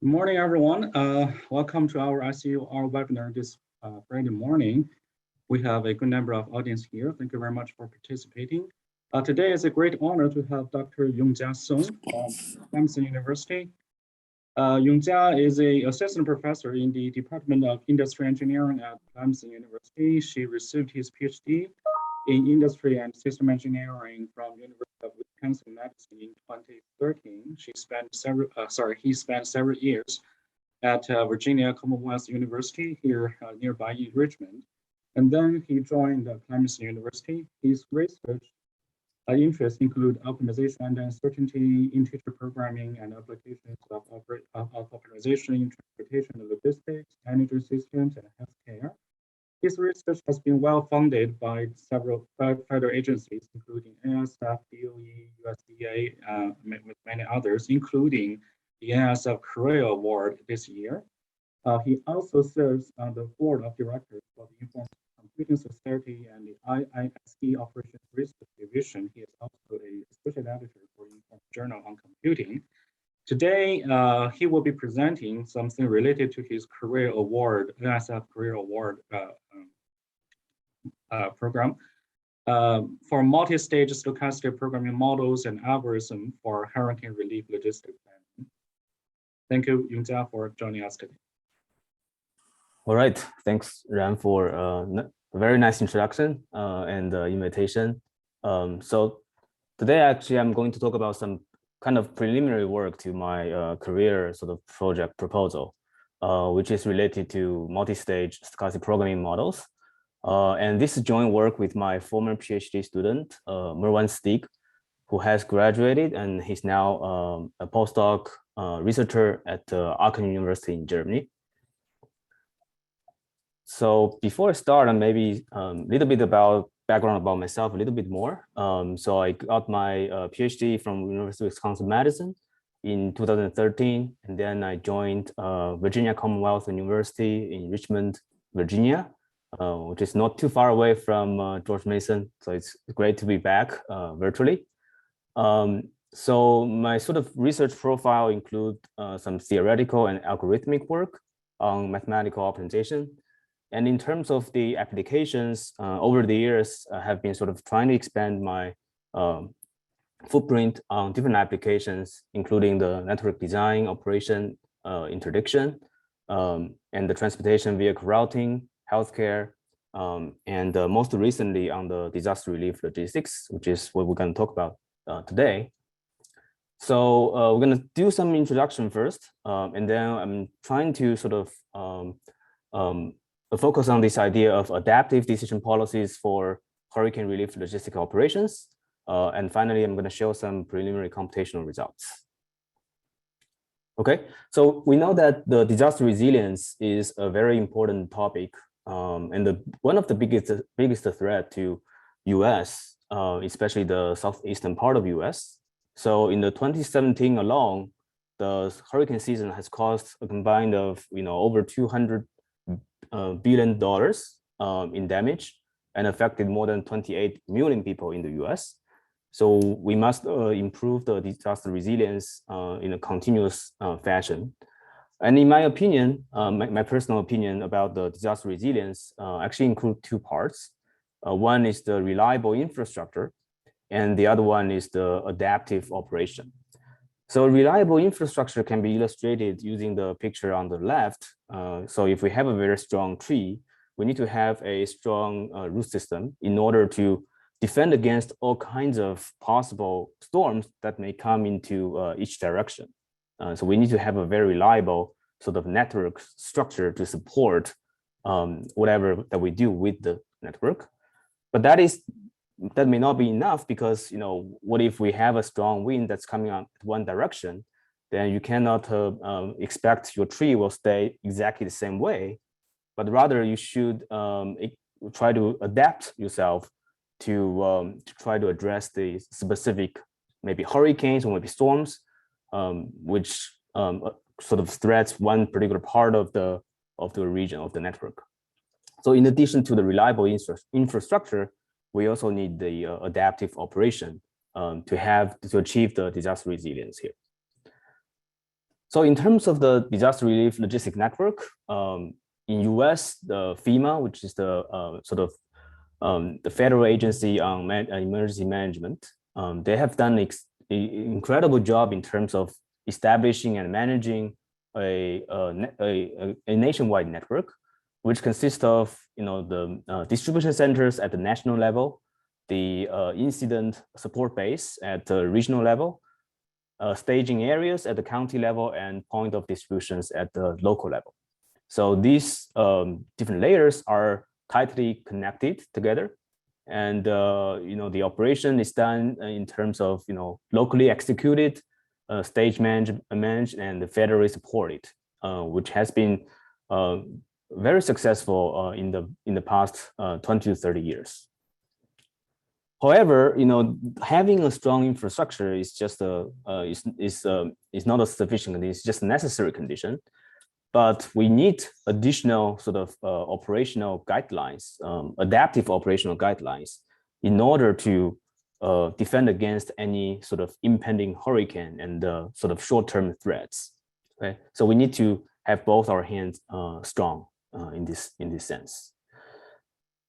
Good morning, everyone. Welcome to our ICUR webinar this Friday morning. We have a good number of audience here. Thank you very much for participating. Today is a great honor to have Dr. Yongjia from Clemson University. Yongjia is an assistant professor in the Department of Industry Engineering at Clemson University. She received his PhD in Industry and System Engineering from University of Wisconsin-Madison in 2013. He spent several years at Virginia Commonwealth University here nearby in Richmond. And then he joined Clemson University. His research interests include optimization and uncertainty, integer programming, and applications of optimization in transportation and logistics, energy systems, and healthcare. His research has been well funded by several federal agencies, including NSF, DOE, USDA, with many others, including the NSF Career Award this year. He also serves on the board of directors for the Informed Computing Society and the IISE Operations Research Division. He is also a special editor for Informed Journal on Computing. Today, he will be presenting something related to his career award, NSF Career Award program for multi-stage stochastic programming models and algorithm for hurricane relief logistics planning. Thank you, Yongjia, for joining us today. All right, thanks, Ran, for a very nice introduction and invitation. So today, actually, I'm going to talk about some kind of preliminary work to my career sort of project proposal, which is related to multi-stage stochastic programming models. And this is joint work with my former PhD student, Merwan Stig, who has graduated and he's now a postdoc researcher at Aachen University in Germany. So before I start, maybe a little bit about background about myself, a little bit more. So I got my PhD from University of Wisconsin-Madison in 2013, and then I joined Virginia Commonwealth University in Richmond, Virginia, which is not too far away from George Mason. So it's great to be back virtually. So my sort of research profile include some theoretical and algorithmic work on mathematical optimization. And in terms of the applications, over the years, I have been sort of trying to expand my footprint on different applications, including the network design, operation, interdiction, and the transportation vehicle routing, healthcare, and most recently on the disaster relief logistics, which is what we're going to talk about today. So we're going to do some introduction first, and then I'm trying to sort of focus on this idea of adaptive decision policies for hurricane relief logistic operations. And finally, I'm going to show some preliminary computational results. Okay, so we know that the disaster resilience is a very important topic, and one of the biggest threat to US, especially the southeastern part of US. So in the 2017 alone, the hurricane season has caused a combined of over $200 billion in damage and affected more than 28 million people in the US. So we must improve the disaster resilience in a continuous fashion. And in my opinion, my personal opinion about the disaster resilience actually include two parts. One is the reliable infrastructure, and the other one is the adaptive operation. So reliable infrastructure can be illustrated using the picture on the left. So if we have a very strong tree, we need to have a strong root system in order to defend against all kinds of possible storms that may come into each direction. So we need to have a very reliable sort of network structure to support whatever that we do with the network. But that may not be enough because, what if we have a strong wind that's coming out one direction, then you cannot expect your tree will stay exactly the same way, but rather you should try to adapt yourself to try to address the specific, maybe hurricanes or maybe storms, which sort of threats one particular part of the region of the network. So in addition to the reliable infrastructure, we also need the adaptive operation to achieve the disaster resilience here. So in terms of the disaster relief logistic network, in US, the FEMA, which is the the federal agency on emergency management, they have done an incredible job in terms of establishing and managing a nationwide network, which consists of the distribution centers at the national level, the incident support base at the regional level, staging areas at the county level, and point of distributions at the local level. So these different layers are tightly connected together, and the operation is done in terms of locally executed, stage managed, and federally supported, which has been very successful in the past 20 to 30 years. However, having a strong infrastructure is just is not a sufficient condition. It's just a necessary condition. But we need additional sort of operational guidelines, adaptive operational guidelines, in order to defend against any sort of impending hurricane and sort of short-term threats. Okay, so we need to have both our hands strong in this sense.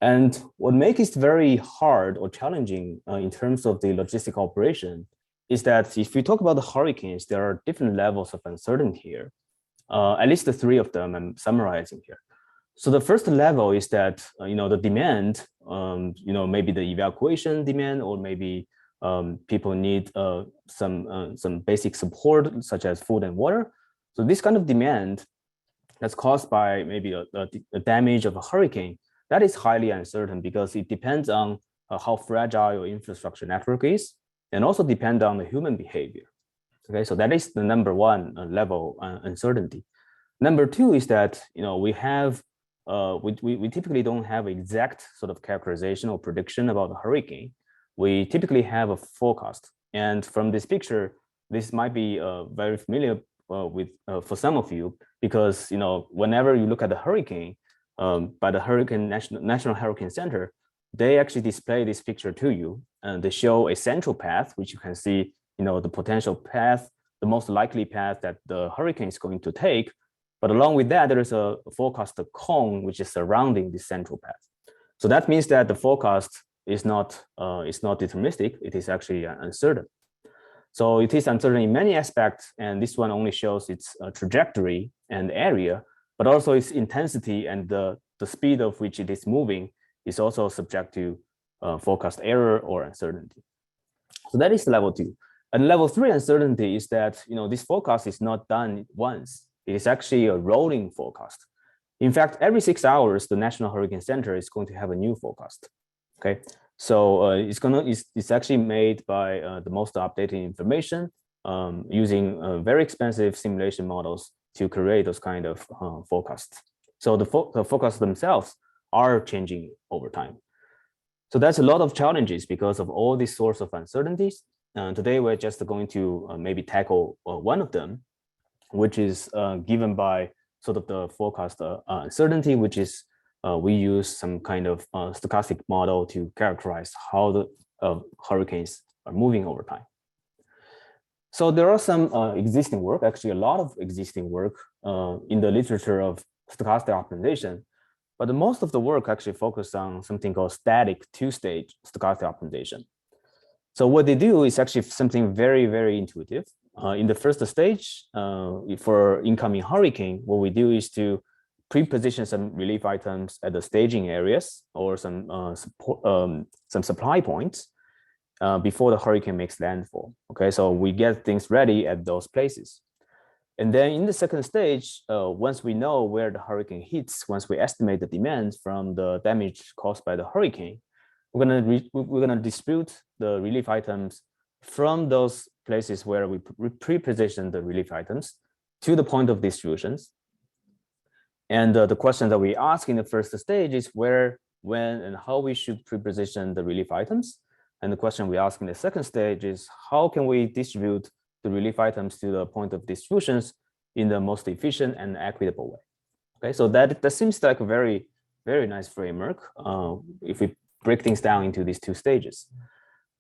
And what makes it very hard or challenging in terms of the logistic operation is that if we talk about the hurricanes, there are different levels of uncertainty here. At least the three of them I'm summarizing here. So the first level is that the demand, maybe the evacuation demand, or maybe people need some basic support such as food and water. So this kind of demand that's caused by maybe a damage of a hurricane, that is highly uncertain because it depends on how fragile your infrastructure network is, and also depend on the human behavior. Okay, so that is the number one level uncertainty. Number two is that we have we typically don't have exact sort of characterization or prediction about the hurricane. We typically have a forecast, and from this picture, this might be very familiar with for some of you, because whenever you look at the hurricane by the National Hurricane Center, they actually display this picture to you, and they show a central path, which you can see the potential path, the most likely path that the hurricane is going to take. But along with that, there is a forecast cone which is surrounding the central path. So that means that the forecast is not deterministic. It is actually uncertain. So it is uncertain in many aspects, and this one only shows its trajectory and area, but also its intensity and the speed of which it is moving is also subject to forecast error or uncertainty. So that is level two. And level three uncertainty is that this forecast is not done once. It is actually a rolling forecast. In fact, every 6 hours, the National Hurricane Center is going to have a new forecast. Okay, so it's actually made by the most updated information using very expensive simulation models to create those kind of forecasts. So the forecasts themselves are changing over time. So that's a lot of challenges because of all these sorts of uncertainties. Today, we're just going to maybe tackle one of them, which is given by sort of the forecast uncertainty, which is we use some kind of stochastic model to characterize how the hurricanes are moving over time. So there are some existing work, actually a lot of existing work in the literature of stochastic optimization, but most of the work actually focuses on something called static two-stage stochastic optimization. So what they do is actually something very, very intuitive. In the first stage, for incoming hurricane, what we do is to pre-position some relief items at the staging areas or some supply points before the hurricane makes landfall. Okay, so we get things ready at those places. And then in the second stage, once we know where the hurricane hits, once we estimate the demand from the damage caused by the hurricane, we're gonna distribute the relief items from those places where we pre-position the relief items to the point of distributions. And the question that we ask in the first stage is where, when, and how we should pre-position the relief items. And the question we ask in the second stage is how can we distribute the relief items to the point of distributions in the most efficient and equitable way. Okay, so that seems like a very, very nice framework if we break things down into these two stages.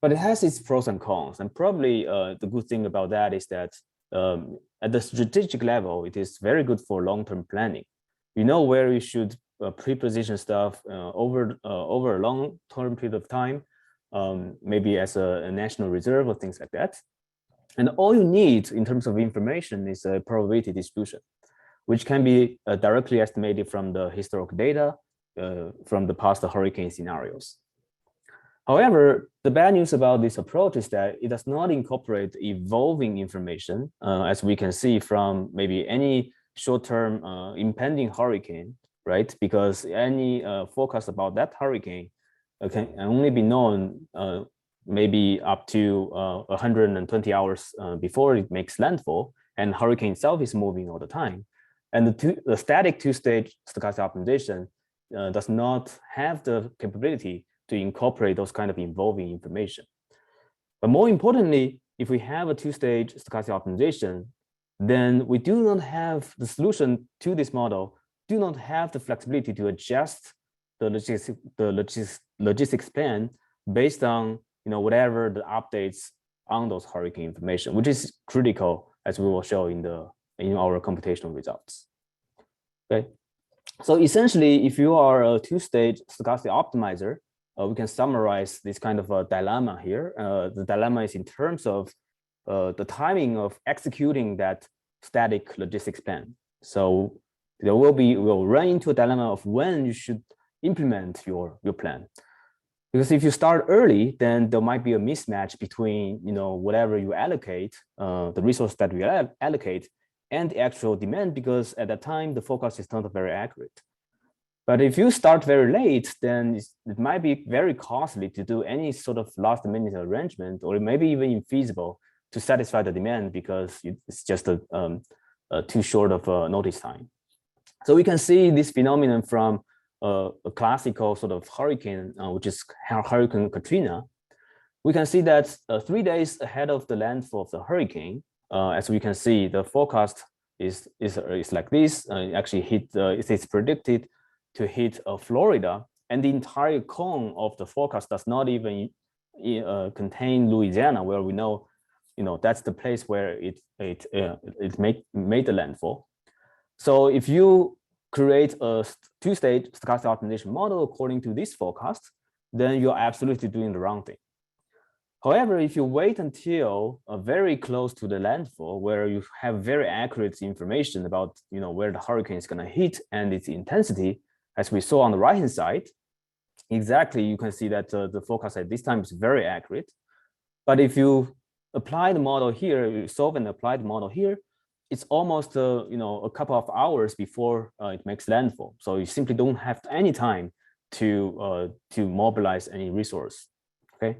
But it has its pros and cons. And probably the good thing about that is that at the strategic level, it is very good for long-term planning. You know where you should pre-position stuff over a long-term period of time, maybe as a national reserve or things like that. And all you need in terms of information is a probability distribution, which can be directly estimated from the historical data from the past hurricane scenarios. However, the bad news about this approach is that it does not incorporate evolving information, as we can see from maybe any short-term impending hurricane, right? Because any forecast about that hurricane can only be known maybe up to 120 hours before it makes landfall, and hurricane itself is moving all the time. And the static two-stage stochastic optimization does not have the capability to incorporate those kind of evolving information. But more importantly, if we have a two-stage stochastic optimization, then we do not have the solution to this model, do not have the flexibility to adjust the logistics plan based on whatever the updates on those hurricane information, which is critical, as we will show in our computational results. Okay, so essentially, if you are a two-stage stochastic optimizer, we can summarize this kind of a dilemma here. The dilemma is in terms of the timing of executing that static logistics plan. So we'll run into a dilemma of when you should implement your plan. Because if you start early, then there might be a mismatch between whatever you allocate, the resource that we allocate, and the actual demand, because at that time the forecast is not very accurate. But if you start very late, then it might be very costly to do any sort of last-minute arrangement, or it may be even infeasible to satisfy the demand because it's just too short of a notice time. So we can see this phenomenon from a classical sort of hurricane, which is Hurricane Katrina. We can see that 3 days ahead of the landfall of the hurricane, as we can see, the forecast is like this. Actually, it is predicted to hit Florida, and the entire cone of the forecast does not even contain Louisiana, where we know, that's the place where it made the landfall. So if you create a two-stage stochastic optimization model according to this forecast, then you're absolutely doing the wrong thing. However, if you wait until very close to the landfall, where you have very accurate information about where the hurricane is going to hit and its intensity, as we saw on the right-hand side, exactly, you can see that the forecast at this time is very accurate. But if you apply the model here, you solve and apply the model here, it's almost a couple of hours before it makes landfall. So you simply don't have any time to mobilize any resource. Okay,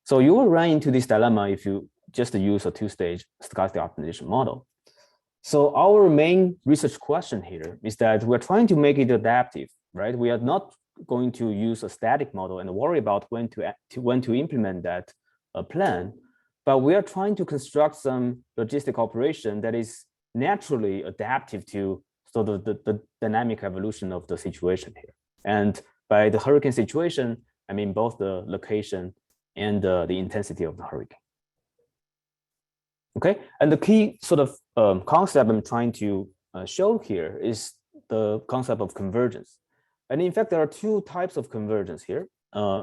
so you will run into this dilemma if you just use a two-stage stochastic optimization model. So our main research question here is that we're trying to make it adaptive, right? We are not going to use a static model and worry about when to implement that plan, but we are trying to construct some logistic operation that is naturally adaptive to sort of the dynamic evolution of the situation here. And by the hurricane situation, I mean both the location and the intensity of the hurricane. Okay, and the key sort of concept I'm trying to show here is the concept of convergence. And in fact, there are two types of convergence here,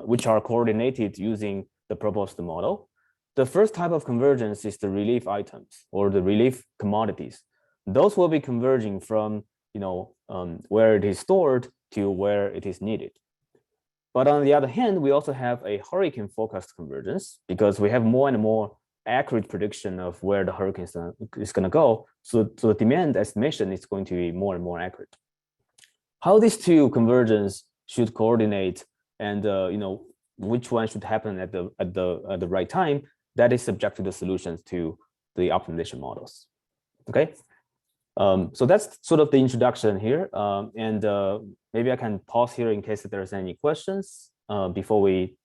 which are coordinated using the proposed model. The first type of convergence is the relief items or the relief commodities. Those will be converging from where it is stored to where it is needed. But on the other hand, we also have a hurricane forecast convergence because we have more and more accurate prediction of where the hurricane is going to go. So the demand estimation is going to be more and more accurate. How these two convergence should coordinate and which one should happen at the right time, that is subject to the solutions to the optimization models. Okay, so that's sort of the introduction here, and maybe I can pause here in case there's any questions before we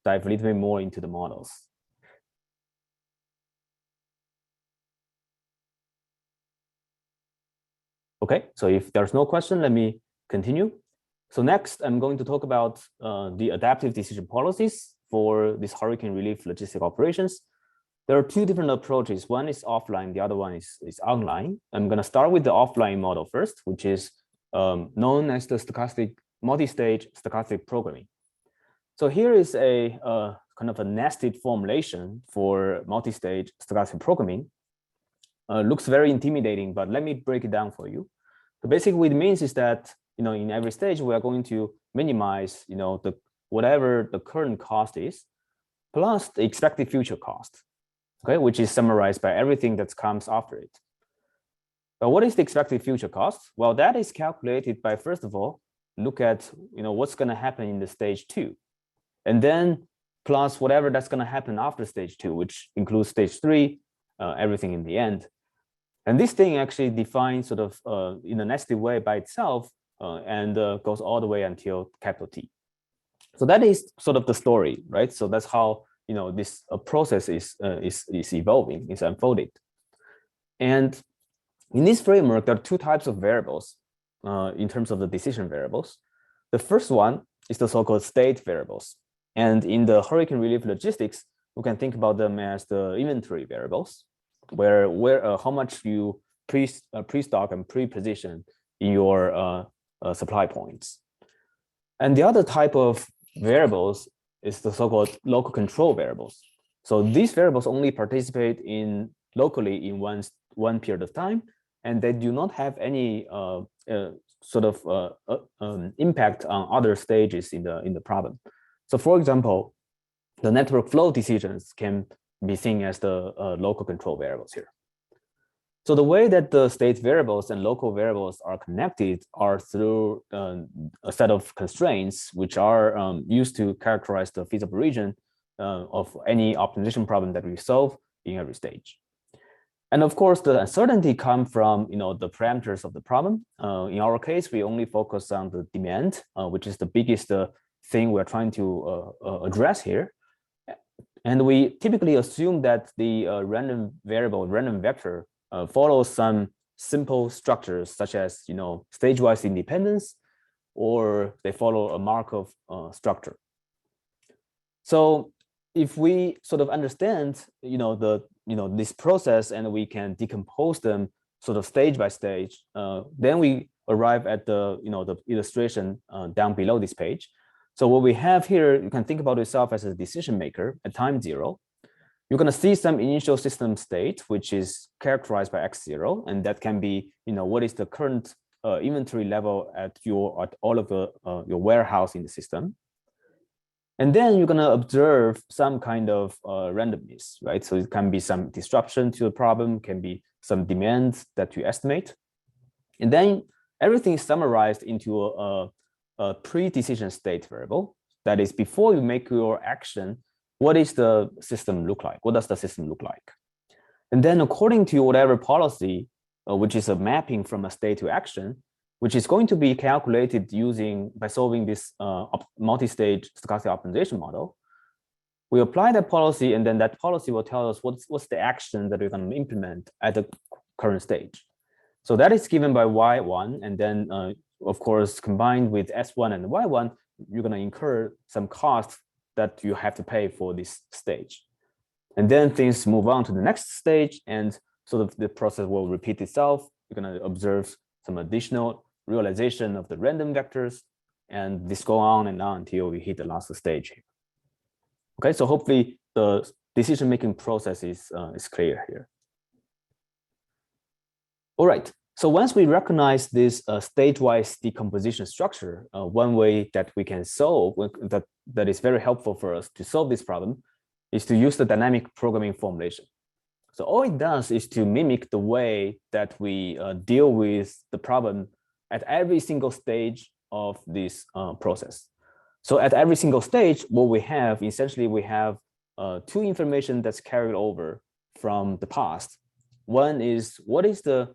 dive a little bit more into the models. Okay, so if there's no question, let me continue. So next, I'm going to talk about the adaptive decision policies for these hurricane relief logistic operations. there are two different approaches. One is offline, the other one is online. I'm going to start with the offline model first, which is known as the stochastic multi-stage stochastic programming. So here is a kind of a nested formulation for multi-stage stochastic programming. Looks very intimidating, but let me break it down for you. So basically what it means is that, in every stage, we are going to minimize, whatever the current cost is, plus the expected future cost, okay, which is summarized by everything that comes after it. But what is the expected future cost? Well, that is calculated by, first of all, look at, what's going to happen in the stage 2, and then plus whatever that's going to happen after stage 2, which includes stage 3, everything in the end. And this thing actually defines sort of in a nested way by itself, and goes all the way until capital T. So that is sort of the story, right? So that's how this process is evolving, is unfolded. And in this framework, there are two types of variables in terms of the decision variables. The first one is the so-called state variables. And in the hurricane relief logistics, we can think about them as the inventory variables, where how much you pre-stock and pre-position in your supply points. And the other type of variables is the so-called local control variables. So these variables only participate in locally in one period of time, and they do not have any sort of impact on other stages in the problem. So for example, the network flow decisions can be seen as the local control variables here. So the way that the state variables and local variables are connected are through a set of constraints, which are used to characterize the feasible region of any optimization problem that we solve in every stage. And of course, the uncertainty comes from the parameters of the problem. In our case, we only focus on the demand, which is the biggest thing we're trying to address here. And we typically assume that the random variable, random vector, follows some simple structures such as stage-wise independence, or they follow a Markov structure. So if we sort of understand this process and we can decompose them sort of stage by stage, then we arrive at the the illustration down below this page. So what we have here, you can think about yourself as a decision maker at time 0. You're going to see some initial system state, which is characterized by x0, and that can be, what is the current inventory level at all of your warehouse in the system. And then you're going to observe some kind of randomness, right? So it can be some disruption to the problem, can be some demands that you estimate. And then everything is summarized into a pre-decision state variable. That is, before you make your action, what is the system look like? What does the system look like? And then according to whatever policy, which is a mapping from a state to action, which is going to be calculated by solving this multi-stage stochastic optimization model, we apply that policy, and then that policy will tell us what's the action that we're going to implement at the current stage. So that is given by y1, and then of course, combined with s1 and y1, you're going to incur some cost that you have to pay for this stage. And then things move on to the next stage, and sort of the process will repeat itself. You're going to observe some additional realization of the random vectors, and this go on and on until we hit the last stage here. Okay, so hopefully the decision-making process is clear here. All right, so once we recognize this stage-wise decomposition structure, one way that we can solve, that is very helpful for us to solve this problem, is to use the dynamic programming formulation. So all it does is to mimic the way that we deal with the problem at every single stage of this process. So at every single stage, what we have, essentially we have two information that's carried over from the past. One is, what is the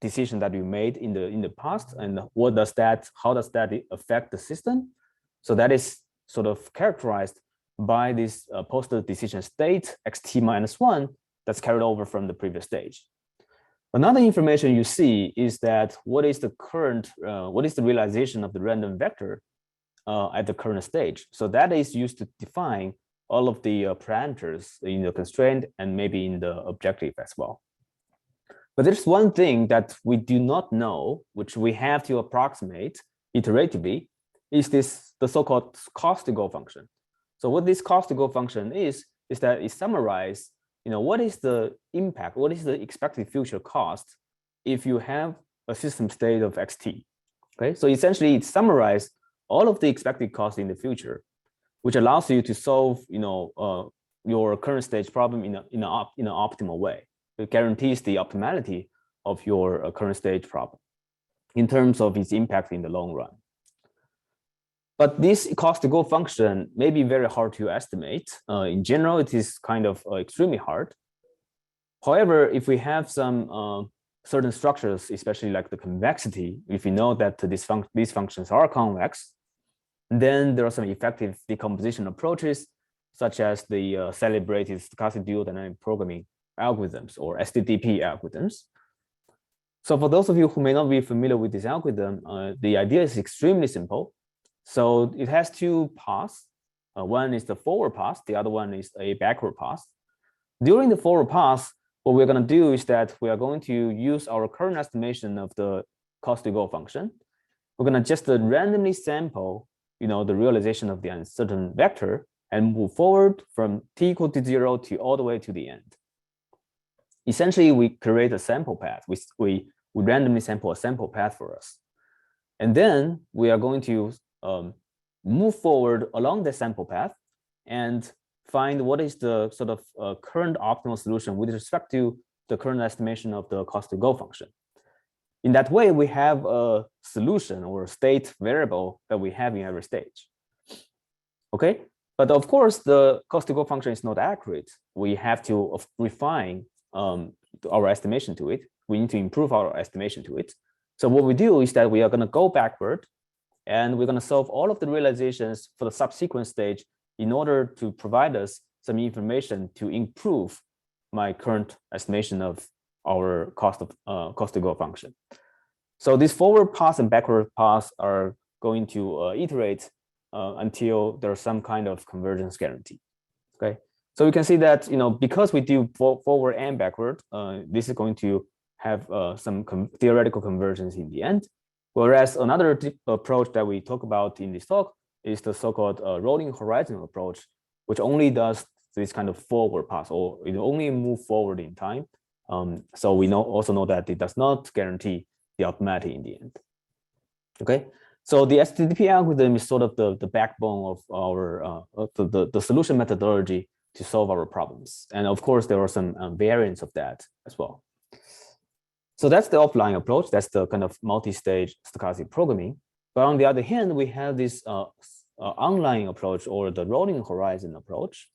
decision that you made in the past, and how does that affect the system? So that is sort of characterized by this post-decision state xt-1 that's carried over from the previous stage. Another information you see is that what is the realization of the random vector at the current stage. So that is used to define all of the parameters in the constraint and maybe in the objective as well. But there's one thing that we do not know, which we have to approximate iteratively, is the so-called cost to go function. So what this cost to go function is that it summarizes, what is the impact, what is the expected future cost if you have a system state of xt. Okay, so essentially it summarizes all of the expected cost in the future, which allows you to solve, your current stage problem in an optimal way. It guarantees the optimality of your current stage problem in terms of its impact in the long run. But this cost to go function may be very hard to estimate. In general, it is kind of extremely hard. However, if we have some certain structures, especially like the convexity, if we know that these functions are convex, then there are some effective decomposition approaches, such as the celebrated stochastic dual dynamic programming algorithms, or SDDP algorithms. So for those of you who may not be familiar with this algorithm, the idea is extremely simple. So it has two paths. One is the forward path, the other one is a backward path. During the forward path, what we're going to do is that we are going to use our current estimation of the cost to go function. We're going to just randomly sample, the realization of the uncertain vector and move forward from t equal to 0 to all the way to the end. Essentially, we create a sample path. We randomly sample a sample path for us. And then we are going to move forward along the sample path and find what is the sort of current optimal solution with respect to the current estimation of the cost to go function. In that way, we have a solution or a state variable that we have in every stage. Okay, but of course, the cost to go function is not accurate. We have to refine our estimation to it. We need to improve our estimation to it. So what we do is that we are going to go backward, and we're going to solve all of the realizations for the subsequent stage in order to provide us some information to improve my current estimation of our cost to go function. So these forward paths and backward paths are going to iterate until there's some kind of convergence guarantee. Okay, so we can see that because we do forward and backward, this is going to have some theoretical convergence in the end. Whereas another approach that we talk about in this talk is the so-called rolling horizon approach, which only does this kind of forward path, or it only move forward in time. So we also know that it does not guarantee the optimality in the end. Okay, so the SDDP algorithm is sort of the backbone of our the solution methodology to solve our problems. And of course, there are some variants of that as well. So that's the offline approach. That's the kind of multi-stage stochastic programming. But on the other hand, we have this online approach, or the rolling horizon approach.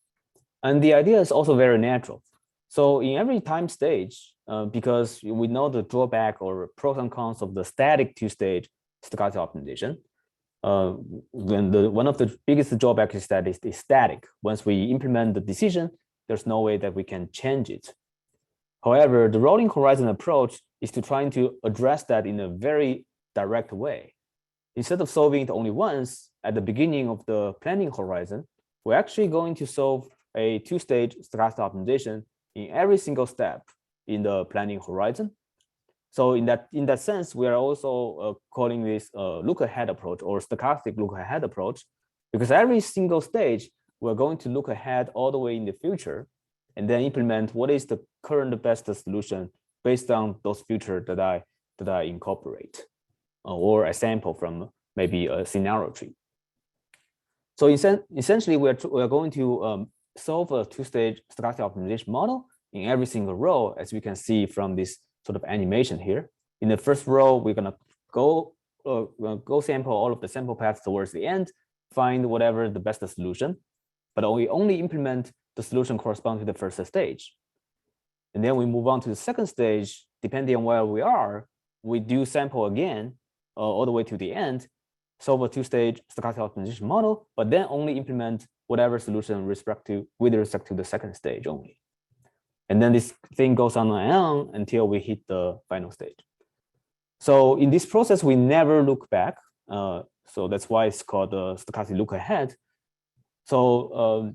And the idea is also very natural. So in every time stage, because we know the drawback or pros and cons of the static two-stage stochastic optimization, one of the biggest drawbacks is that it's static. Once we implement the decision, there's no way that we can change it. However, the rolling horizon approach is to trying to address that in a very direct way. Instead of solving it only once at the beginning of the planning horizon, we're actually going to solve a two-stage stochastic optimization in every single step in the planning horizon. So in that sense, we are also calling this look-ahead approach, or stochastic look-ahead approach, because every single stage, we're going to look ahead all the way in the future and then implement what is the current best solution based on those features that I incorporate, or a sample from maybe a scenario tree. So essentially, we're going to solve a two-stage stochastic optimization model in every single row, as we can see from this sort of animation here. In the first row, we're gonna go sample all of the sample paths towards the end, find whatever the best solution, but we only implement the solution corresponding to the first stage. And then we move on to the second stage. Depending on where we are, we do sample again all the way to the end, solve a two-stage stochastic optimization model, but then only implement whatever solution with respect to the second stage only. And then this thing goes on and on until we hit the final stage. So in this process, we never look back. So that's why it's called the stochastic look ahead. So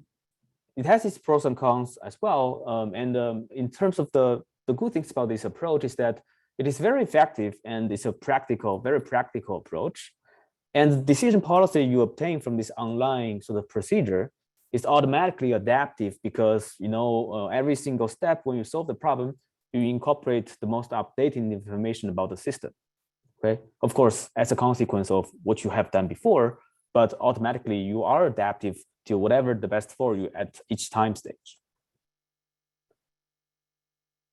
it has its pros and cons as well. In terms of the good things about this approach is that it is very effective and it's a practical, very practical approach. And the decision policy you obtain from this online sort of procedure is automatically adaptive because, you know, every single step when you solve the problem, you incorporate the most updated information about the system. Okay, of course, as a consequence of what you have done before, but automatically you are adaptive to whatever the best for you at each time stage.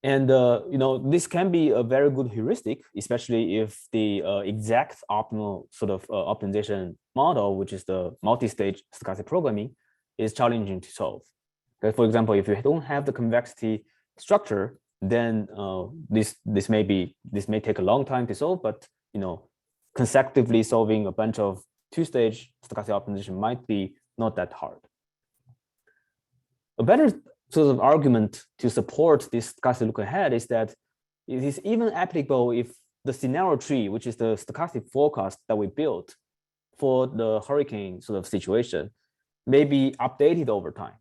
And you know, this can be a very good heuristic, especially if the exact optimal sort of optimization model, which is the multi-stage stochastic programming, is challenging to solve. Okay, for example, if you don't have the convexity structure, then this may take a long time to solve. But you know, consecutively solving a bunch of two-stage stochastic optimization might be not that hard. A better sort of argument to support this stochastic look ahead is that it is even applicable if the scenario tree, which is the stochastic forecast that we built for the hurricane sort of situation, may be updated over time.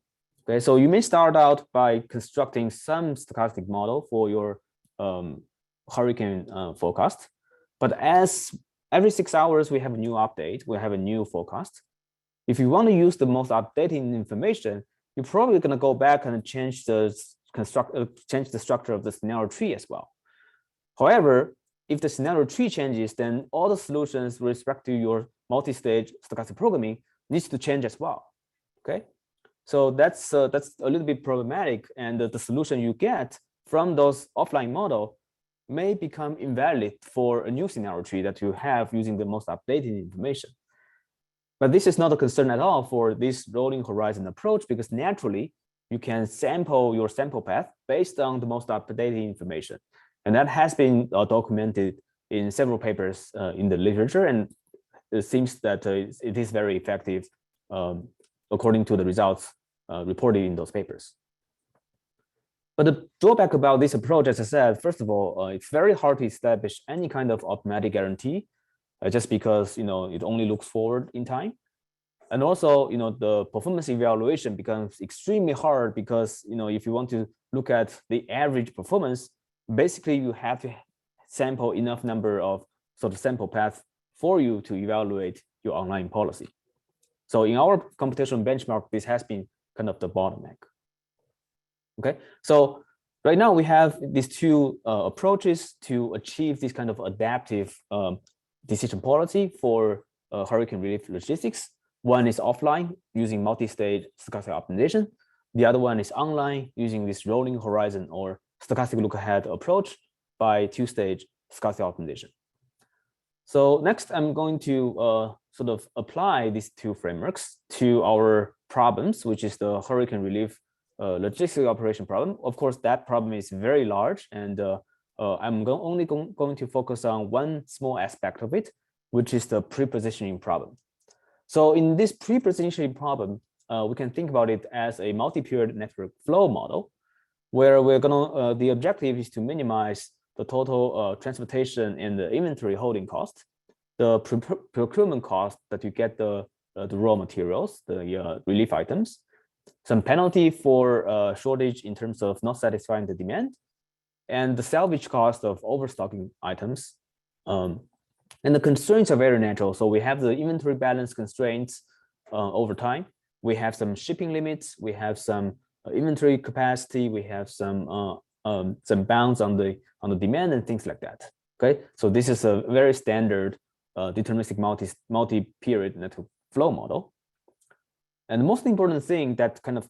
Okay, so you may start out by constructing some stochastic model for your hurricane forecast, but as every 6 hours we have a new update, we have a new forecast. If you want to use the most updated information, you're probably going to go back and change the structure of the scenario tree as well. However, if the scenario tree changes, then all the solutions with respect to your multi-stage stochastic programming needs to change as well. Okay, so that's a little bit problematic, and the solution you get from those offline model may become invalid for a new scenario tree that you have using the most updated information. But this is not a concern at all for this rolling horizon approach, because naturally you can sample your sample path based on the most up-to-date information. And that has been documented in several papers in the literature, and it seems that it is very effective according to the results reported in those papers. But the drawback about this approach, as I said, first of all, it's very hard to establish any kind of automatic guarantee just because, you know, it only looks forward in time. And also, you know, the performance evaluation becomes extremely hard because, you know, if you want to look at the average performance, basically you have to sample enough number of sort of sample paths for you to evaluate your online policy. So in our computational benchmark, this has been kind of the bottleneck. Okay, so right now we have these two approaches to achieve this kind of adaptive decision policy for hurricane relief logistics. One is offline using multi-stage stochastic optimization. The other one is online using this rolling horizon or stochastic look ahead approach by two-stage stochastic optimization. So next, I'm going to sort of apply these two frameworks to our problems, which is the hurricane relief logistic operation problem. Of course, that problem is very large, and I'm only going to focus on one small aspect of it, which is the prepositioning problem. So in this prepositioning problem, we can think about it as a multi-period network flow model, where we're gonna the objective is to minimize the total transportation and the inventory holding cost, the procurement cost that you get the raw materials, the relief items, some penalty for shortage in terms of not satisfying the demand, and the salvage cost of overstocking items. And the constraints are very natural. So we have the inventory balance constraints over time. We have some shipping limits. We have some inventory capacity. We have some bounds on the demand and things like that. Okay, so this is a very standard deterministic multi-period network flow model. And the most important thing that kind of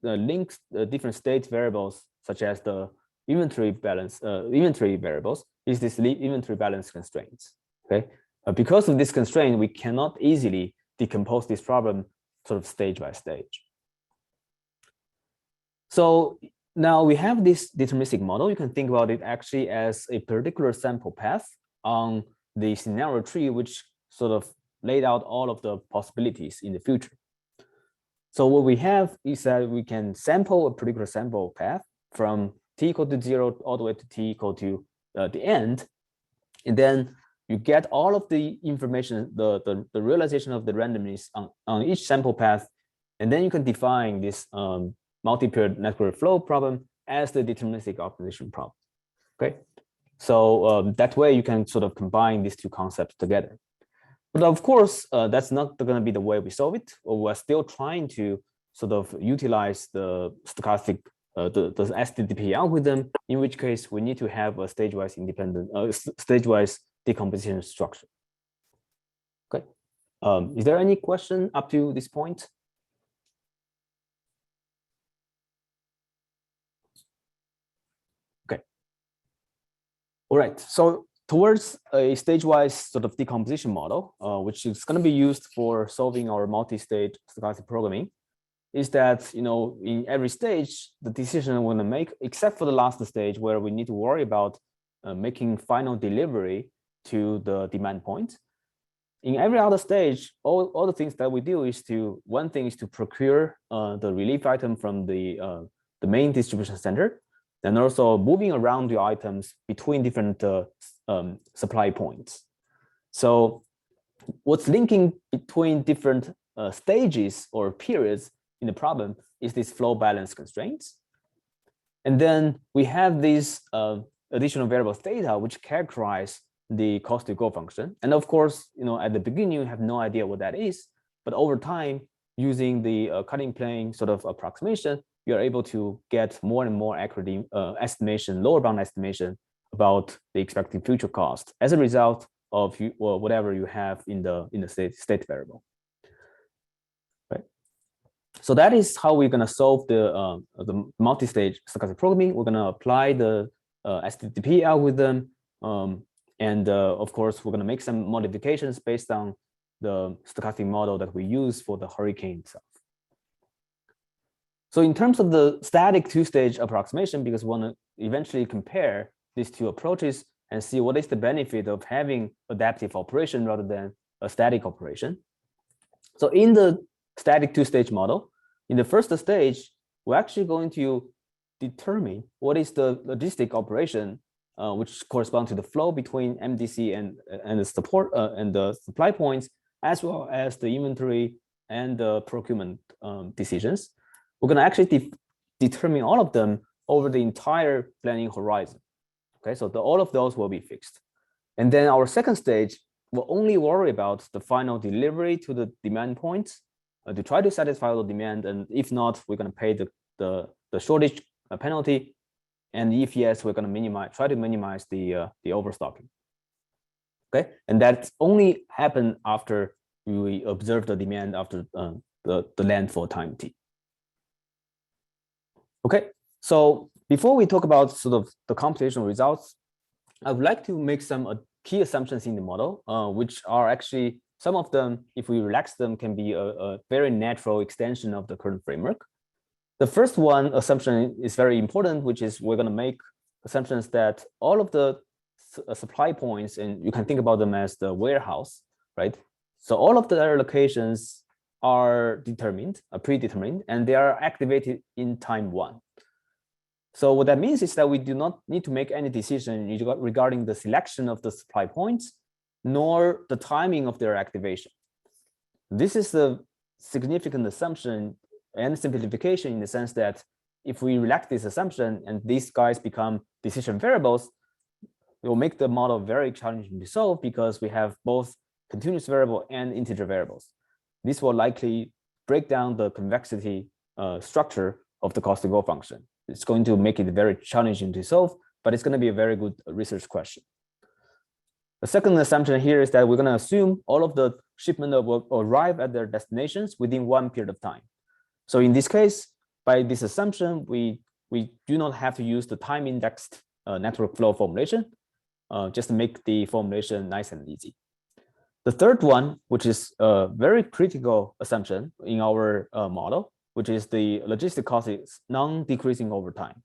links different state variables, such as the inventory balance, inventory variables, is this inventory balance constraints. Okay, because of this constraint, we cannot easily decompose this problem sort of stage by stage. So now we have this deterministic model. You can think about it actually as a particular sample path on the scenario tree, which sort of laid out all of the possibilities in the future. So what we have is that we can sample a particular sample path from t equal to 0 all the way to t equal to the end, and then you get all of the information, the realization of the randomness on each sample path And then you can define this multi-period network flow problem as the deterministic optimization problem. Okay, so that way you can sort of combine these two concepts together. But of course, that's not going to be the way we solve it. Or we're still trying to sort of utilize the stochastic, the STDP algorithm, in which case we need to have a stage-wise independent, stage-wise decomposition structure. Okay, is there any question up to this point? Okay. All right, so towards a stage-wise sort of decomposition model, which is going to be used for solving our multi-stage stochastic programming, is that, you know, in every stage, the decision we're going to make, except for the last stage where we need to worry about making final delivery to the demand point. In every other stage, all the things that we do is to, one thing is to procure the relief item from the main distribution center, and also moving around the items between different supply points. So what's linking between different stages or periods in the problem is this flow balance constraints. And then we have these additional variables theta, which characterize the cost to go function. And of course, you know, at the beginning, you have no idea what that is, but over time, using the cutting plane sort of approximation, you're able to get more and more accurate estimation, lower bound estimation about the expected future cost as a result of whatever you have in the state variable. Right. So that is how we're going to solve the multi-stage stochastic programming. We're going to apply the STDP algorithm, and of course, we're going to make some modifications based on the stochastic model that we use for the hurricane itself. So in terms of the static two-stage approximation, because we want to eventually compare these two approaches and see what is the benefit of having adaptive operation rather than a static operation. So in the static two-stage model, in the first stage, we're actually going to determine what is the logistic operation, which corresponds to the flow between MDC and the support and the supply points, as well as the inventory and the procurement decisions. We're going to actually determine all of them over the entire planning horizon. Okay, so all of those will be fixed. And then our second stage will only worry about the final delivery to the demand points to try to satisfy the demand. And if not, we're going to pay the shortage penalty. And if yes, we're going to try to minimize the overstocking. Okay, and that's only happen after we observe the demand after the landfall time t. Okay, so before we talk about sort of the computational results, I would like to make some key assumptions in the model, which are actually, some of them, if we relax them, can be a very natural extension of the current framework. The first one assumption is very important, which is we're going to make assumptions that all of the supply points, and you can think about them as the warehouse, right? So all of their locations are determined, predetermined, and they are activated in time one. So what that means is that we do not need to make any decision regarding the selection of the supply points, nor the timing of their activation. This is a significant assumption and simplification in the sense that if we relax this assumption and these guys become decision variables, it will make the model very challenging to solve because we have both continuous variable and integer variables. This will likely break down the convexity structure of the cost to go function. It's going to make it very challenging to solve, but it's going to be a very good research question. The second assumption here is that we're going to assume all of the shipment will arrive at their destinations within one period of time. So in this case, by this assumption, we do not have to use the time indexed network flow formulation, just to make the formulation nice and easy. The third one, which is a very critical assumption in our model, which is the logistic cost is non-decreasing over time.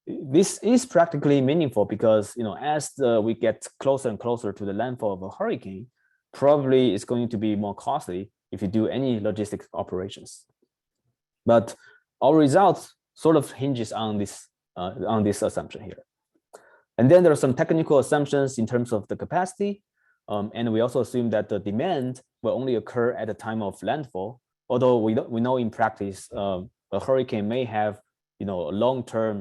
This is practically meaningful because, you know, as we get closer and closer to the landfall of a hurricane, probably it's going to be more costly if you do any logistics operations. But our results sort of hinges on this assumption here. And then there are some technical assumptions in terms of the capacity. And we also assume that the demand will only occur at the time of landfall, although we know in practice, a hurricane may have, a long-term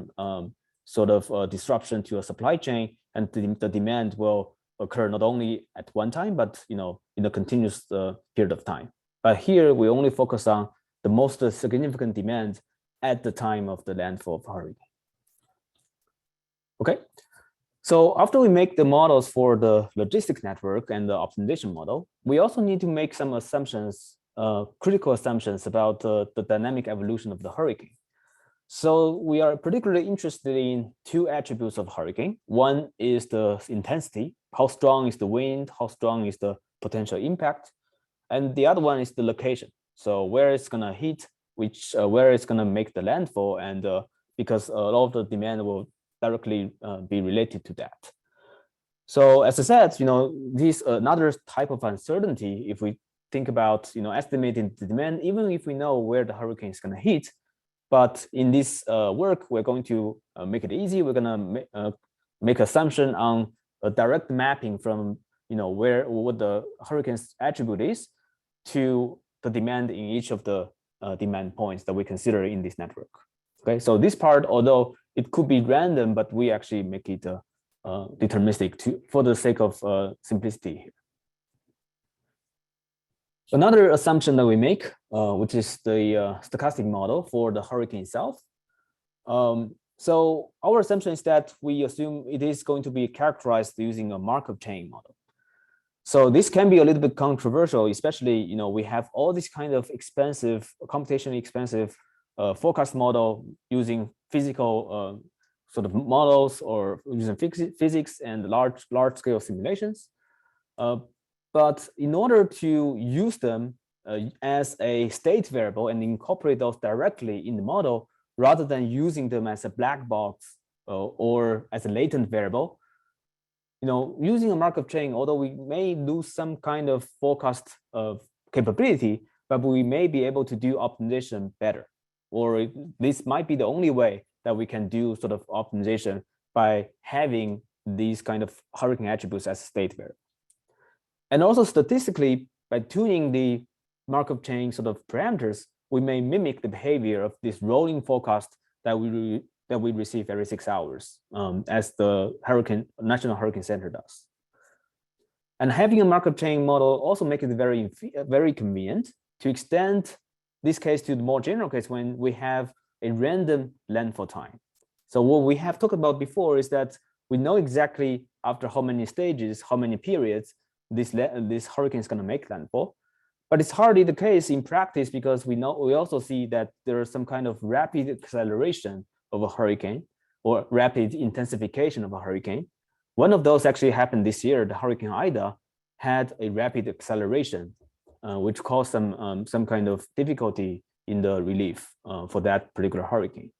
sort of disruption to a supply chain, and the demand will occur not only at one time, but in a continuous period of time. But here we only focus on the most significant demand at the time of the landfall of hurricane. Okay, so after we make the models for the logistics network and the optimization model, we also need to make some assumptions, critical assumptions about the dynamic evolution of the hurricane. So we are particularly interested in two attributes of hurricane. One is the intensity, how strong is the wind, how strong is the potential impact, and the other one is the location. So where it's gonna hit, where it's gonna make the landfall, and because a lot of the demand will directly be related to that. So as I said, this another type of uncertainty. If we think about estimating the demand, even if we know where the hurricane is going to hit, but in this work we're going to make it easy. We're going to make assumption on a direct mapping from what the hurricane's attribute is to the demand in each of the demand points that we consider in this network. Okay, so this part, although it could be random, but we actually make it deterministic for the sake of simplicity here. Another assumption that we make, which is the stochastic model for the hurricane itself. So our assumption is that we assume it is going to be characterized using a Markov chain model. So this can be a little bit controversial, especially we have all these kind of expensive, computationally expensive forecast model using physical sort of models or using physics and large scale simulations. But in order to use them as a state variable and incorporate those directly in the model, rather than using them as a black box or as a latent variable, using a Markov chain, although we may lose some kind of forecast capability, but we may be able to do optimization better. Or this might be the only way that we can do sort of optimization by having these kind of hurricane attributes as a state variable. And also statistically, by tuning the Markov chain sort of parameters, we may mimic the behavior of this rolling forecast that we receive every 6 hours, as the National Hurricane Center does. And having a Markov chain model also makes it very convenient to extend this case to the more general case when we have a random landfall time. So what we have talked about before is that we know exactly after how many stages, how many periods this hurricane is going to make landfall. But it's hardly the case in practice because we also see that there is some kind of rapid acceleration of a hurricane or rapid intensification of a hurricane. One of those actually happened this year. The Hurricane Ida had a rapid acceleration, which caused some kind of difficulty in the relief for that particular hurricane.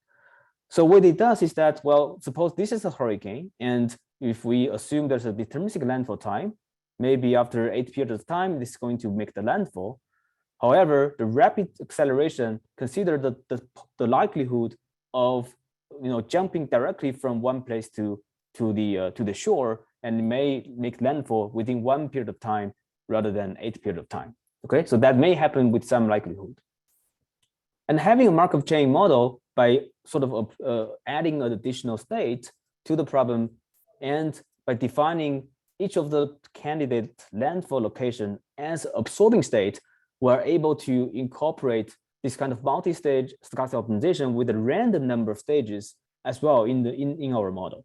So what it does is that, well, suppose this is a hurricane, and if we assume there's a deterministic landfall time, maybe after 8 periods of time, this is going to make the landfall. However, the rapid acceleration, consider the likelihood of jumping directly from one place to the shore, and it may make landfall within 1 period of time rather than 8 period of time. Okay, so that may happen with some likelihood. And having a Markov chain model by sort of adding an additional state to the problem, and by defining each of the candidate landfall location as absorbing state, we're able to incorporate this kind of multi-stage stochastic optimization with a random number of stages as well in our model.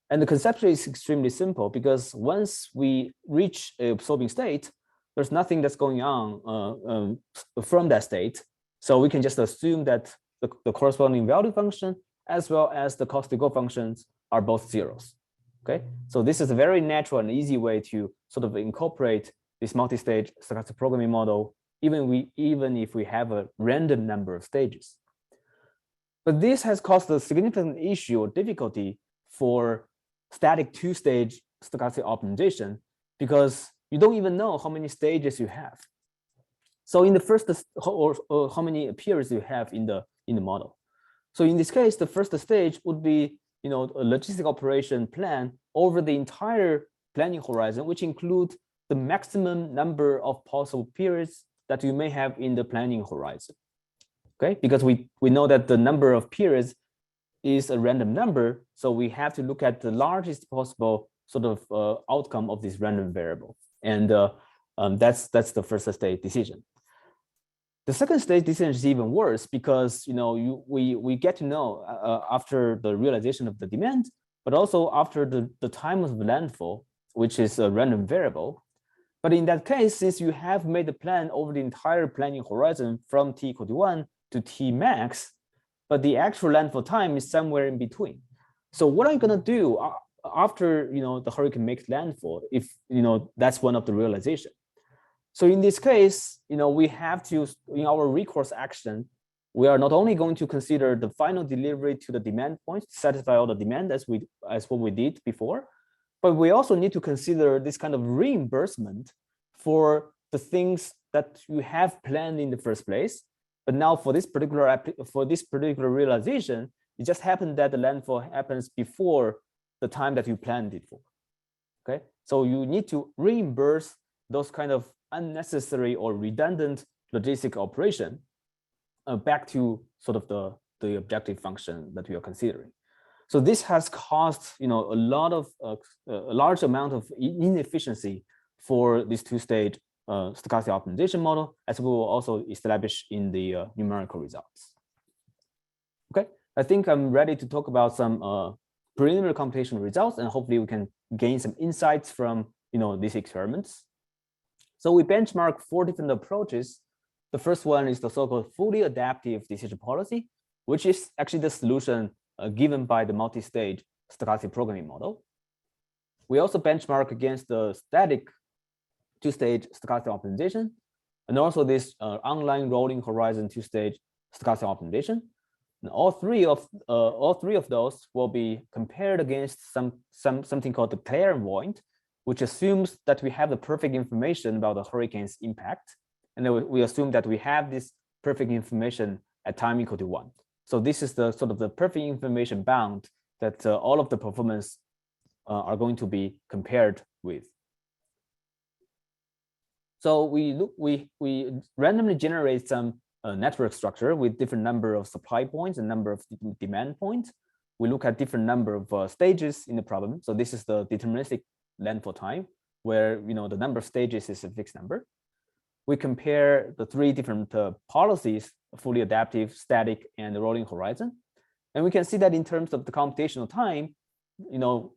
And the conceptually is extremely simple because once we reach an absorbing state, there's nothing that's going on from that state. So we can just assume that the corresponding value function as well as the cost to go functions are both zeros. Okay, so this is a very natural and easy way to sort of incorporate this multi-stage stochastic programming model, even if we have a random number of stages. But this has caused a significant issue or difficulty for static two-stage stochastic optimization because you don't even know how many stages you have. So in the first, or how many periods you have in the model. So in this case, the first stage would be a logistic operation plan over the entire planning horizon, which includes the maximum number of possible periods that you may have in the planning horizon. Okay, because we know that the number of periods is a random number, so we have to look at the largest possible sort of outcome of this random variable, and that's the first stage decision. The second stage decision is even worse because we get to know after the realization of the demand, but also after the time of landfall, which is a random variable. But in that case, since you have made the plan over the entire planning horizon from t equal to 1 to t max, but the actual landfall time is somewhere in between. So what are you gonna do after the hurricane makes landfall if that's one of the realization? So in this case, we have to, in our recourse action, we are not only going to consider the final delivery to the demand point to satisfy all the demand as what we did before, but we also need to consider this kind of reimbursement for the things that you have planned in the first place. But now for this particular realization, it just happened that the landfall happens before the time that you planned it for. Okay, so you need to reimburse those kind of unnecessary or redundant logistic operation back to sort of the objective function that we are considering. So this has caused a large amount of inefficiency for this two-stage stochastic optimization model, as we will also establish in the numerical results. Okay, I think I'm ready to talk about some preliminary computational results, and hopefully we can gain some insights from these experiments. So we benchmark 4 different approaches. The first one is the so-called fully adaptive decision policy, which is actually the solution given by the multi-stage stochastic programming model. We also benchmark against the static two-stage stochastic optimization, and also this online rolling horizon two-stage stochastic optimization. And all three of those will be compared against something called the clairvoyant, which assumes that we have the perfect information about the hurricane's impact, and then we assume that we have this perfect information at time equal to 1. So this is the sort of the perfect information bound that all of the performance are going to be compared with. So we randomly generate some network structure with different number of supply points and number of demand points. We look at different number of stages in the problem. So this is the deterministic landfall time, where the number of stages is a fixed number. We compare the 3 different policies: fully adaptive, static, and the rolling horizon. And we can see that in terms of the computational time,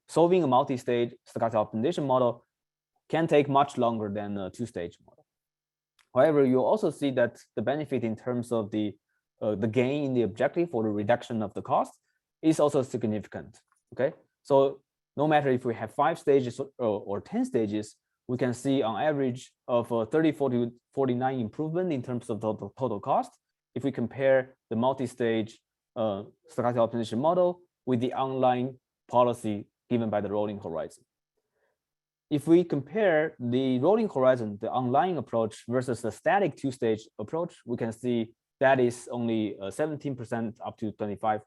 solving a multi-stage stochastic optimization model can take much longer than a two-stage model. However, you also see that the benefit in terms of the gain in the objective or the reduction of the cost is also significant. Okay, so no matter if we have 5 stages or 10 stages, we can see on average of 30, 40, 49 improvement in terms of the total cost if we compare the multi-stage stochastic optimization model with the online policy given by the rolling horizon. If we compare the rolling horizon, the online approach versus the static two-stage approach, we can see that is only 17% up to 25%.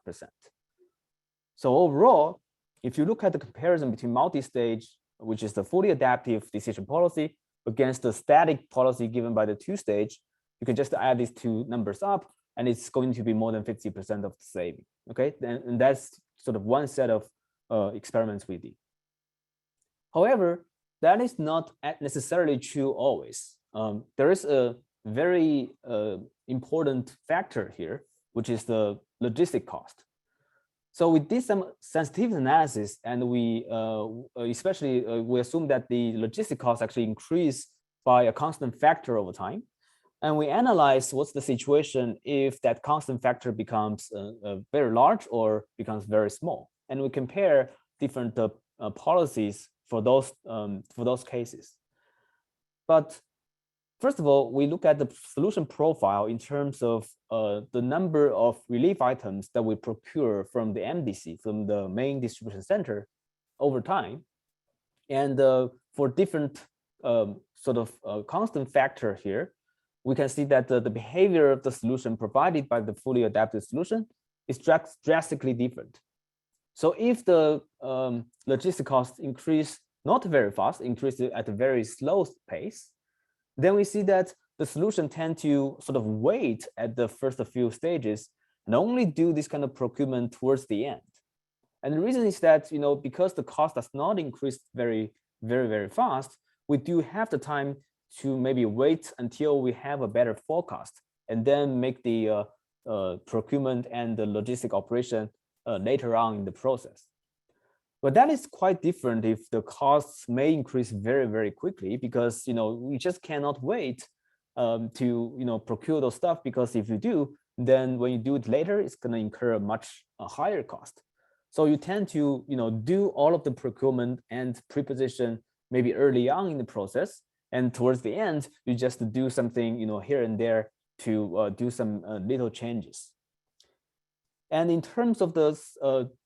So overall, if you look at the comparison between multi-stage, which is the fully adaptive decision policy, against the static policy given by the two-stage, you can just add these 2 numbers up, and it's going to be more than 50% of the saving. Okay, and that's sort of one set of experiments we did. However, that is not necessarily true always. There is a very important factor here, which is the logistic cost. So we did some sensitivity analysis, and we we assume that the logistic cost actually increase by a constant factor over time. And we analyze what's the situation if that constant factor becomes very large or becomes very small. And we compare different policies for those cases. But first of all, we look at the solution profile in terms of the number of relief items that we procure from the MDC, from the main distribution center over time. And for different sort of constant factor here, we can see that the behavior of the solution provided by the fully adaptive solution is drastically different. So if the logistic costs increase not very fast, increase at a very slow pace, then we see that the solution tend to sort of wait at the first few stages and only do this kind of procurement towards the end. And the reason is that, because the cost does not increase very fast, we do have the time to maybe wait until we have a better forecast and then make the procurement and the logistic operation later on in the process. But that is quite different if the costs may increase very quickly, because we just cannot wait to procure those stuff, because if you do, then when you do it later, it's going to incur a much higher cost. So you tend to do all of the procurement and preposition maybe early on in the process, and towards the end you just do something here and there to do some little changes. And in terms of the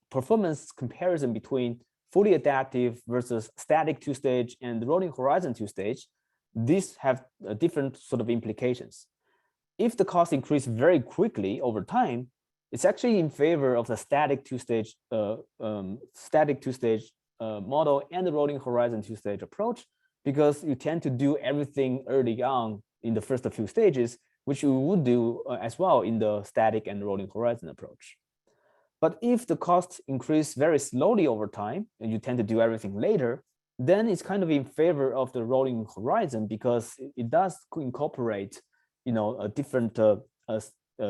performance comparison between fully adaptive versus static two-stage and rolling horizon two-stage, these have different sort of implications. If the cost increase very quickly over time, it's actually in favor of the static two-stage model and the rolling horizon two-stage approach, because you tend to do everything early on in the first few stages, which you would do as well in the static and rolling horizon approach. But if the costs increase very slowly over time and you tend to do everything later, then it's kind of in favor of the rolling horizon, because it does incorporate a different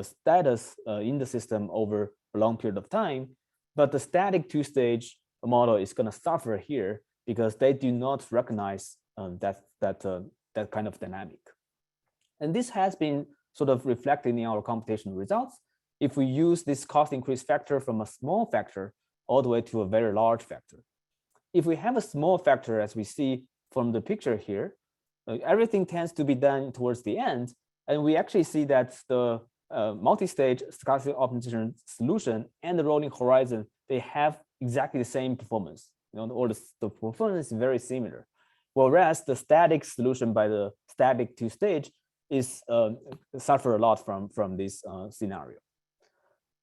status in the system over a long period of time. But the static two-stage model is going to suffer here because they do not recognize that kind of dynamic. And this has been sort of reflected in our computational results. If we use this cost increase factor from a small factor all the way to a very large factor. If we have a small factor, as we see from the picture here, everything tends to be done towards the end. And we actually see that the multi-stage stochastic optimization solution and the rolling horizon, they have exactly the same performance, or the performance is very similar. Whereas the static solution by the static two-stage is suffer a lot from this scenario.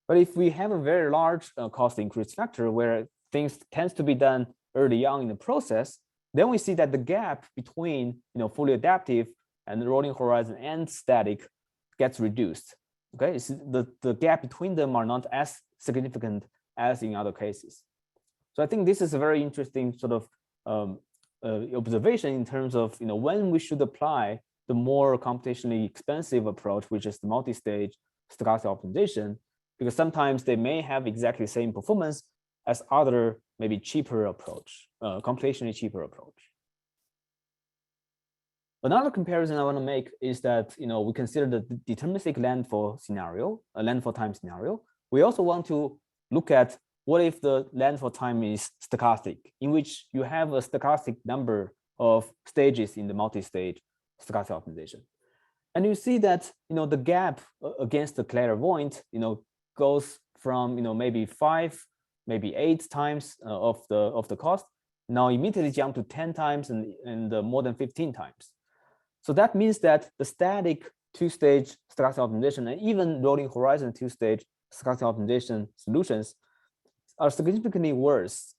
But if we have a very large cost increase factor where things tends to be done early on in the process, then we see that the gap between fully adaptive and the rolling horizon and static gets reduced. Okay, the gap between them are not as significant as in other cases. So I think this is a very interesting sort of observation in terms of when we should apply the more computationally expensive approach, which is the multi-stage stochastic optimization, because sometimes they may have exactly the same performance as other maybe cheaper approach, computationally cheaper approach. Another comparison I want to make is that we consider the deterministic landfall scenario, a landfall time scenario. We also want to look at what if the landfall time is stochastic, in which you have a stochastic number of stages in the multi-stage stochastic optimization. And you see that the gap against the clairvoyant goes from maybe 5, maybe 8 times of the cost, now immediately jump to 10 times and more than 15 times. So that means that the static two-stage stochastic optimization and even rolling horizon two-stage stochastic optimization solutions are significantly worse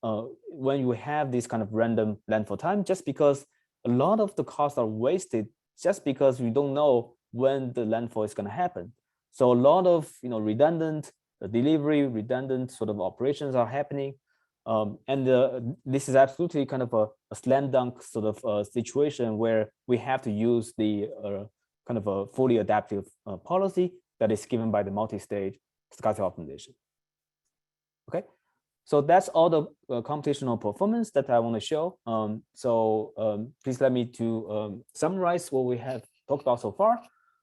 when you have this kind of random landfall time, just because a lot of the costs are wasted just because we don't know when the landfall is going to happen. So a lot of redundant delivery, redundant sort of operations are happening. And this is absolutely kind of a slam dunk sort of situation where we have to use the kind of a fully adaptive policy that is given by the multi-stage stochastic optimization. Okay, so that's all the computational performance that I want to show. Please let me to summarize what we have talked about so far.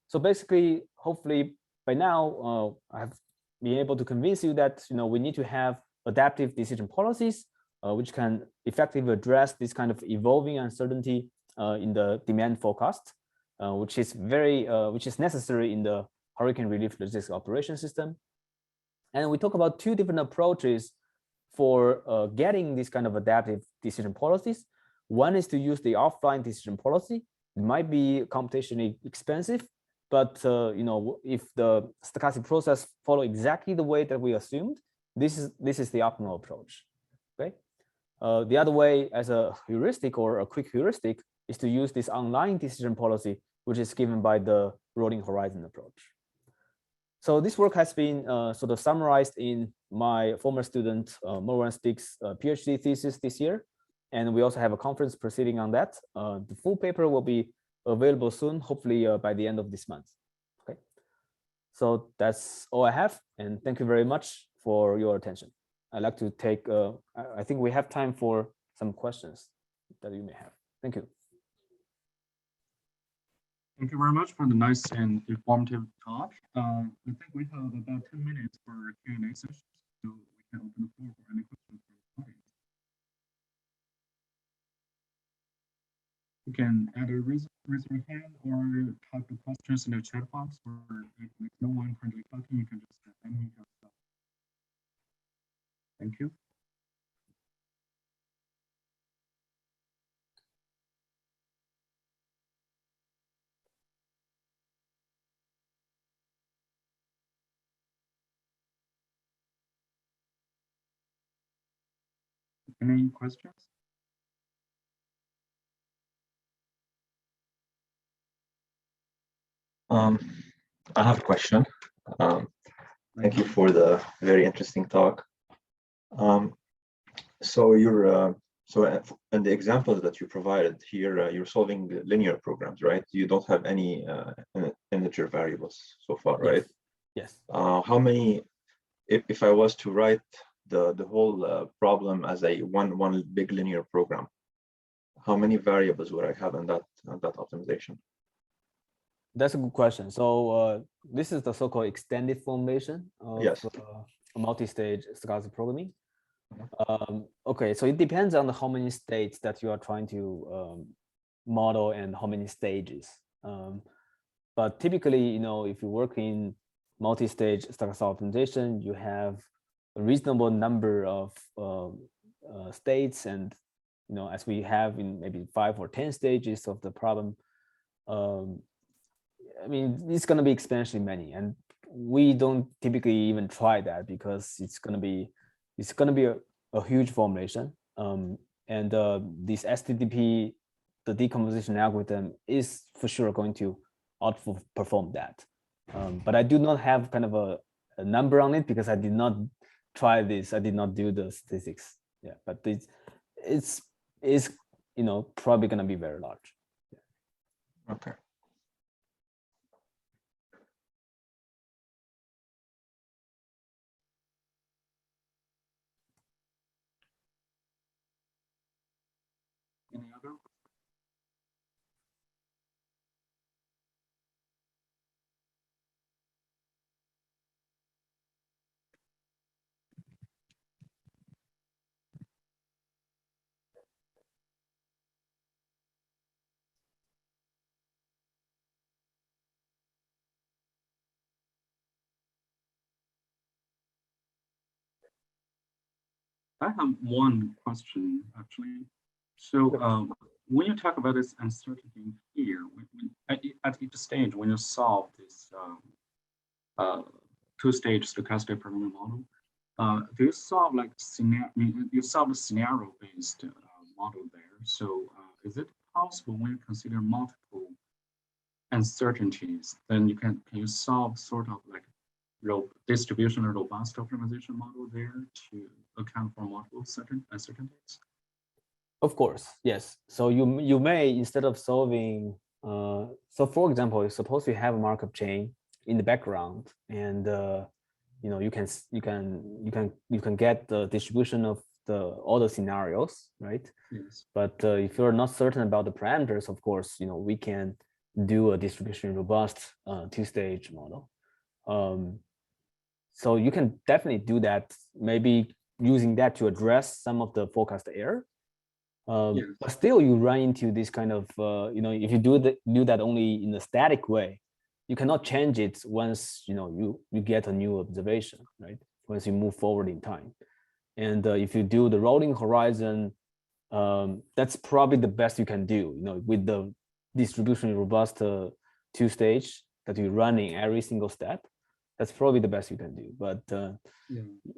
So basically, hopefully by now, I have been able to convince you that we need to have adaptive decision policies, which can effectively address this kind of evolving uncertainty in the demand forecast, which is necessary in the hurricane relief logistics operation system. And we talk about 2 different approaches for getting this kind of adaptive decision policies. One is to use the offline decision policy. It might be computationally expensive, but if the stochastic process follow exactly the way that we assumed, this is the optimal approach. Okay. The other way, as a heuristic or a quick heuristic, is to use this online decision policy, which is given by the rolling horizon approach. So this work has been sort of summarized in my former student Marwan Stick's PhD thesis this year. And we also have a conference proceeding on that. The full paper will be available soon, hopefully by the end of this month. Okay. So that's all I have. And thank you very much for your attention. I'd like to take, I think we have time for some questions that you may have. Thank you. Thank you very much for the nice and informative talk. I think we have about 10 minutes for Q&A session, so we can open the floor for any questions from the audience. You can either raise your hand or type the questions in the chat box, or if there's no one currently talking, you can just unmute yourself. Thank you. Any questions? I have a question. Thank you for the very interesting talk. So in the examples that you provided here, you're solving linear programs, right? You don't have any integer variables so far, right? Yes. How many? If I was to write the whole problem as a one big linear program, how many variables would I have in that optimization? That's a good question. So this is the so-called extended formulation of multi-stage stochastic programming. Okay, so it depends on how many states that you are trying to model and how many stages. But typically, if you work in multi-stage stochastic optimization, you have a reasonable number of states, and as we have in maybe 5 or 10 stages of the problem. I mean, it's going to be exponentially many, and we don't typically even try that because it's going to be a huge formulation. And this STDP, the decomposition algorithm, is for sure going to outperform that. But I do not have kind of a number on it because I did not try this. I did not do the statistics. Yeah, but it's probably going to be very large. Yeah. Okay. Any other? I have one question actually. So when you talk about this uncertainty here, at each stage, when you solve this two-stage stochastic programming model, do you solve like scenario? You solve a scenario-based model there. So is it possible when you consider multiple uncertainties, then can you solve sort of like distribution or robust optimization model there to account for multiple uncertainties? Of course, yes. So you may, instead of solving, so for example, suppose you have a markup chain in the background, and you can get the distribution of all the scenarios, right? Yes. But if you're not certain about the parameters, of course, we can do a distribution robust two-stage model. So you can definitely do that, maybe using that to address some of the forecast error. But still, you run into this kind of, if you do that only in a static way, you cannot change it once you get a new observation, right? Once you move forward in time. And if you do the rolling horizon, that's probably the best you can do. With the distribution robust two-stage that you run in every single step, that's probably the best you can do. But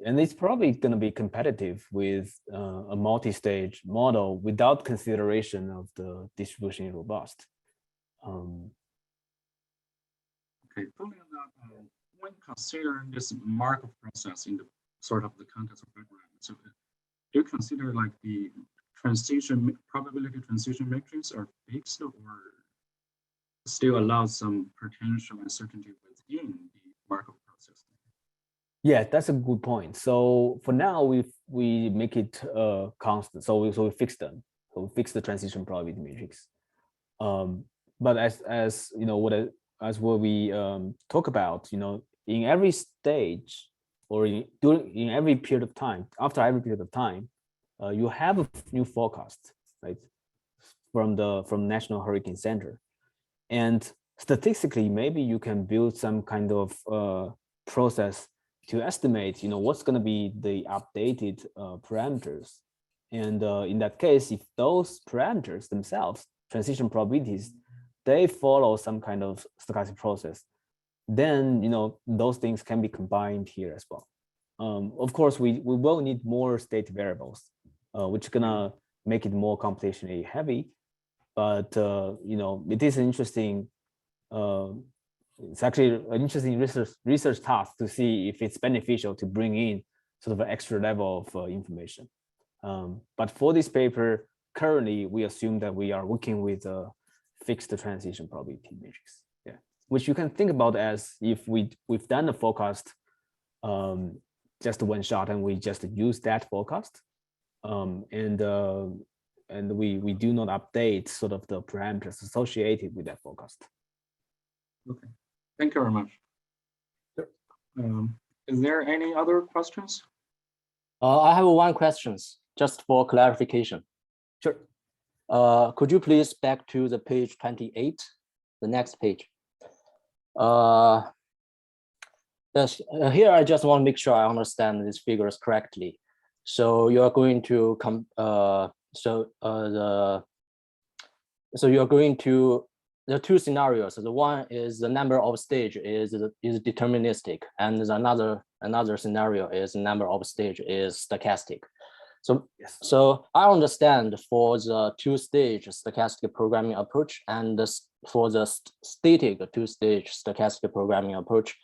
and it's probably going to be competitive with a multi-stage model without consideration of the distribution robust. Okay, following that, when considering this Markov process in the sort of the context of background, so do you consider like the probability transition matrix are fixed or still allows some potential uncertainty within the Markov process? Yeah, that's a good point. So for now, we make it constant. So we fix them. So we fix the transition probability matrix. But as you know, as what we talk about, in every stage or in every period of time, after every period of time, you have a new forecast, right, from National Hurricane Center, and statistically, maybe you can build some kind of process to estimate, what's going to be the updated parameters. And in that case, if those parameters themselves, transition probabilities, they follow some kind of stochastic process, then those things can be combined here as well. Of course, we will need more state variables, which is gonna make it more computationally heavy. But it is an interesting. It's actually an interesting research task to see if it's beneficial to bring in sort of an extra level of information. But for this paper, currently we assume that we are working with a fixed transition probability matrix. Yeah, which you can think about as if we've done a forecast just one shot and we just use that forecast, and we do not update sort of the parameters associated with that forecast. Okay, thank you very much. Is there any other questions? I have one question, just for clarification. Sure. Could you please back to the page 28, the next page? Yes, here I just want to make sure I understand these figures correctly. So you are going to there are two scenarios. The one is the number of stage is deterministic, and another scenario is the number of stage is stochastic. So, yes. So I understand for the two-stage stochastic programming approach and for the static two-stage stochastic programming approach,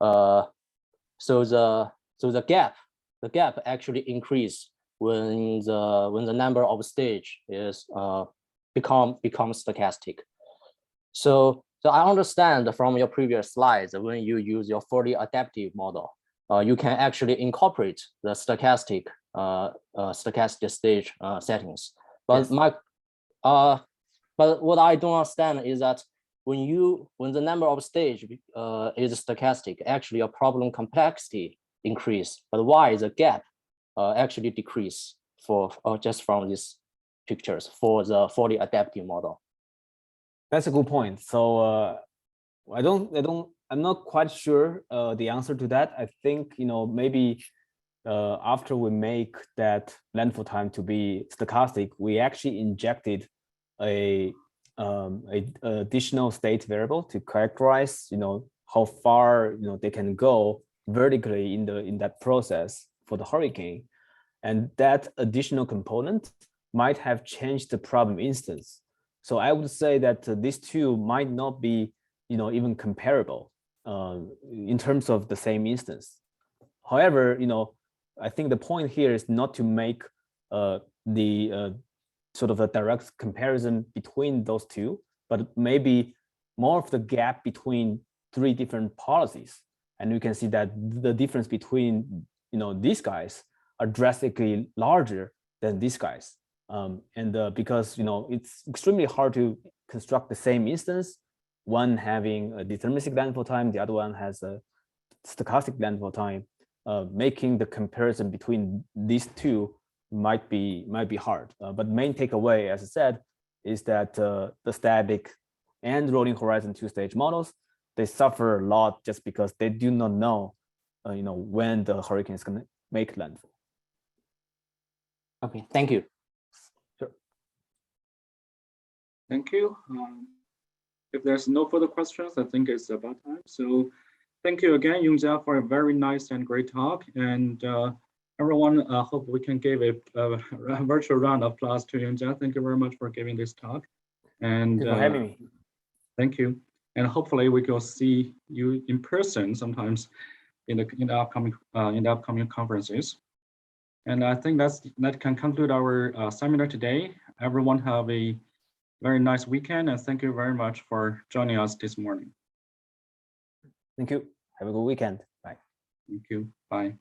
so the gap actually increase when the number of stage is becomes stochastic. So I understand from your previous slides that when you use your fully adaptive model, you can actually incorporate the stochastic stage settings. But yes. But what I don't understand is that when the number of stage is stochastic, actually your problem complexity increase. But why the gap actually decrease for just from these pictures for the fully adaptive model? That's a good point. So I'm not quite sure the answer to that. I think maybe after we make that landfall time to be stochastic, we actually injected a additional state variable to characterize how far they can go vertically in that process for the hurricane, and that additional component might have changed the problem instance. So I would say that these two might not be even comparable in terms of the same instance. However, I think the point here is not to make the sort of a direct comparison between those two, but maybe more of the gap between three different policies. And you can see that the difference between these guys are drastically larger than these guys. Because it's extremely hard to construct the same instance, one having a deterministic landfall time, the other one has a stochastic landfall time. Making the comparison between these two might be hard. But main takeaway, as I said, is that the static and rolling horizon two-stage models, they suffer a lot just because they do not know, when the hurricane is going to make landfall. Okay, thank you. Sure. Thank you. If there's no further questions, I think it's about time. So thank you again, Yongjia, for a very nice and great talk. And everyone, hope we can give a virtual round of applause to Yongjia. Thank you very much for giving this talk. And thank you for having me. Thank you. and hopefully we will see you in person sometimes in the upcoming conferences. And I think that can conclude our seminar today. Everyone have a very nice weekend, and thank you very much for joining us this morning. Thank you. Have a good weekend. Bye. Thank you. Bye.